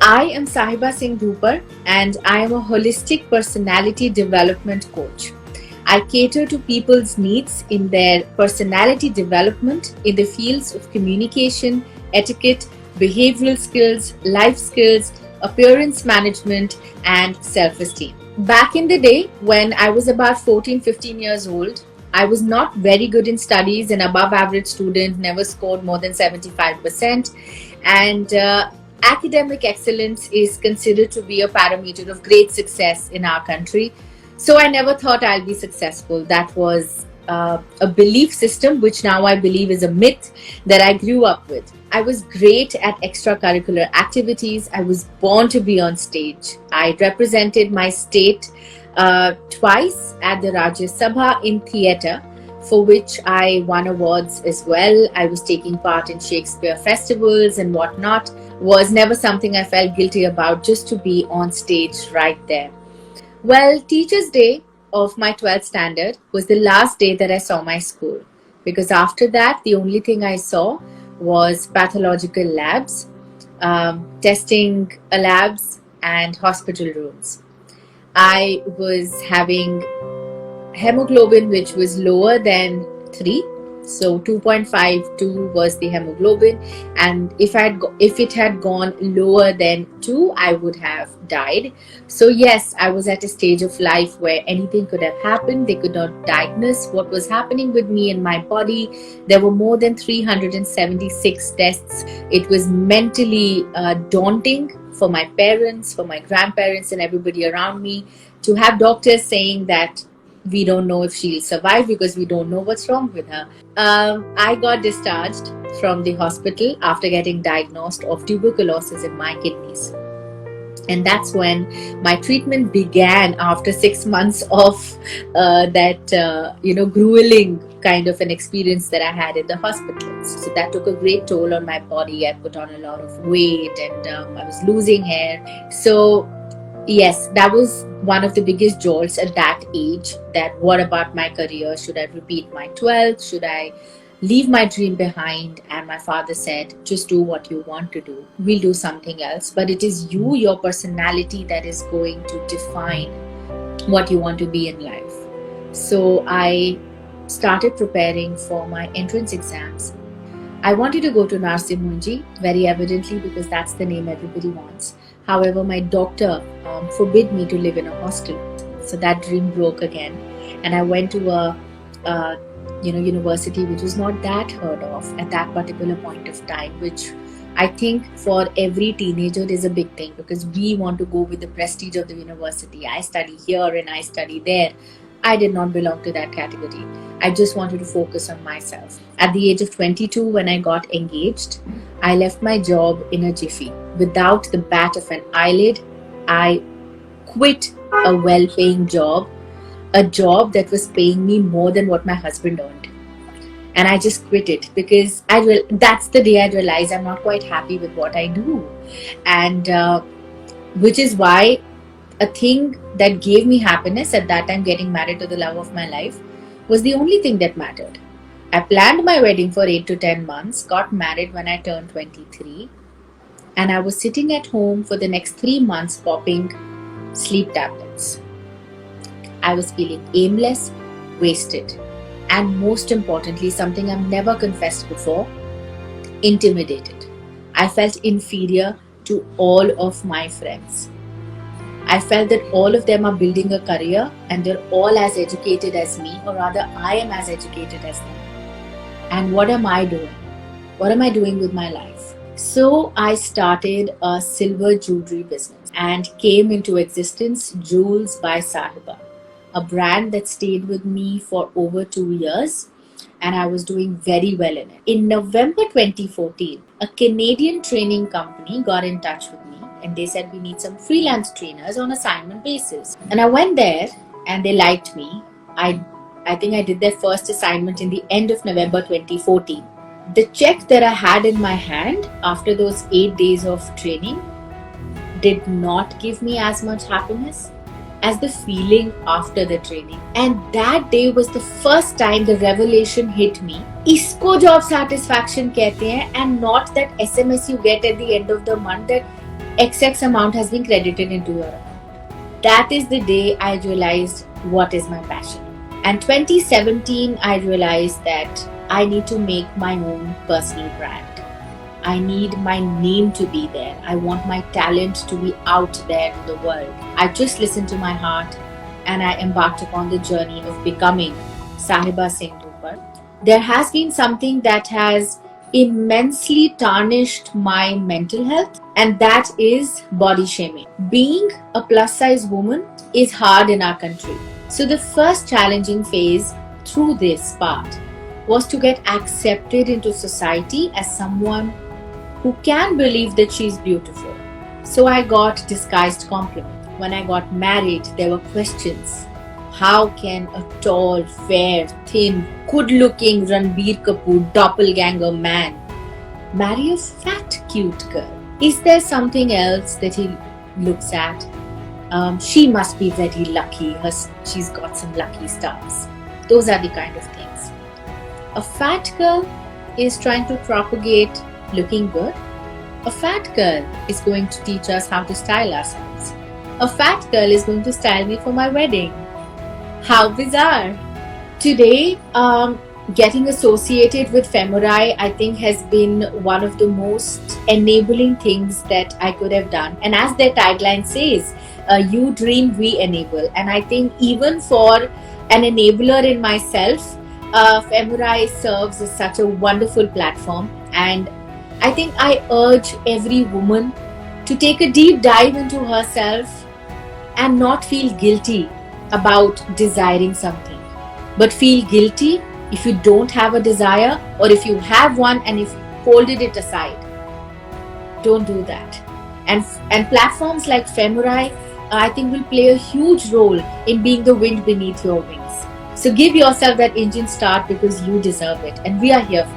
I am Sahiba Singh Dhupar and I am a holistic personality development coach. I cater to people's needs in their personality development in the fields of communication, etiquette, behavioral skills, life skills, appearance management, and self esteem. Back in the day, when I was about 14-15 years old, I was not very good in studies, an above average student, never scored more than 75%. And academic excellence is considered to be a parameter of great success in our country. So I never thought I'll be successful. That was a belief system, which now I believe is a myth that I grew up with. I was great at extracurricular activities. I was born to be on stage. I represented my state twice at the Rajya Sabha in theatre, for which I won awards as well. I was taking part in Shakespeare festivals and whatnot. Was never something I felt guilty about, just to be on stage right there. Well, Teachers' Day of my 12th standard was the last day that I saw my school, because after that, the only thing I saw was pathological labs, testing labs, and hospital rooms. I was having hemoglobin which was lower than 3. So 2.52 was the hemoglobin, and if it had gone lower than 2, I would have died. So yes, I was at a stage of life where anything could have happened. They could not diagnose what was happening with me in my body. There were more than 376 tests. It was mentally daunting for my parents, for my grandparents, and everybody around me, to have doctors saying that we don't know if she'll survive because we don't know what's wrong with her. I got discharged from the hospital after getting diagnosed of tuberculosis in my kidneys. And that's when my treatment began, after 6 months of grueling kind of an experience that I had in the hospitals. So that took a great toll on my body. I put on a lot of weight, and I was losing hair. So yes, that was one of the biggest jolts at that age, that what about my career? Should I repeat my 12th? Should I leave my dream behind? And my father said, just do what you want to do. We'll do something else. But it is you, your personality, that is going to define what you want to be in life. So I started preparing for my entrance exams. I wanted to go to Narsimhanji, very evidently, because that's the name everybody wants. However, my doctor forbid me to live in a hostel. So that dream broke again. And I went to a university which was not that heard of at that particular point of time, which I think for every teenager is a big thing, because we want to go with the prestige of the university. I study here and I study there. I did not belong to that category. I just wanted to focus on myself. At the age of 22, when I got engaged, I left my job in a jiffy. Without the bat of an eyelid, I quit a well-paying job, a job that was paying me more than what my husband earned. And I just quit it, because that's the day I realized I'm not quite happy with what I do. And which is why a thing that gave me happiness at that time, getting married to the love of my life, was the only thing that mattered. I planned my wedding for 8 to 10 months, got married when I turned 23, and I was sitting at home for the next 3 months popping sleep tablets. I was feeling aimless, wasted, and most importantly, something I've never confessed before, intimidated. I felt inferior to all of my friends. I felt that all of them are building a career and they're all as educated as me, or rather I am as educated as them. And what am I doing? What am I doing with my life? So I started a silver jewelry business and came into existence Jewels by Sahiba, a brand that stayed with me for over 2 years, and I was doing very well in it. In November 2014, a Canadian training company got in touch with me, and they said we need some freelance trainers on assignment basis. And I went there and they liked me. I think I did their first assignment in the end of November 2014. The check that I had in my hand after those 8 days of training did not give me as much happiness as the feeling after the training. And that day was the first time the revelation hit me. Isko job satisfaction कहते हैं, and not that SMS you get at the end of the month that XX amount has been credited into your account. That is the day I realized what is my passion. And 2017, I realized that I need to make my own personal brand. I need my name to be there. I want my talent to be out there in the world. I just listened to my heart and I embarked upon the journey of becoming Sahiba Singh Dhupar. There has been something that has immensely tarnished my mental health, and that is body shaming. Being a plus size woman is hard in our country. So, the first challenging phase through this part was to get accepted into society as someone who can believe that she's beautiful. So, I got disguised compliments. When I got married, there were questions. How can a tall, fair, thin, good-looking Ranbir Kapoor doppelganger man marry a fat, cute girl? Is there something else that he looks at? She must be very lucky. She's got some lucky stars. Those are the kind of things. A fat girl is trying to propagate looking good. A fat girl is going to teach us how to style ourselves. A fat girl is going to style me for my wedding. How bizarre. Today, getting associated with Femurai, I think, has been one of the most enabling things that I could have done. And as their tagline says, you dream, we enable. And I think even for an enabler in myself, Femurai serves as such a wonderful platform. And I think I urge every woman to take a deep dive into herself and not feel guilty about desiring something, but feel guilty if you don't have a desire, or if you have one and if you folded it aside. Don't do that. And platforms like Femurai, I think, will play a huge role in being the wind beneath your wings. So give yourself that engine start, because you deserve it, and we are here for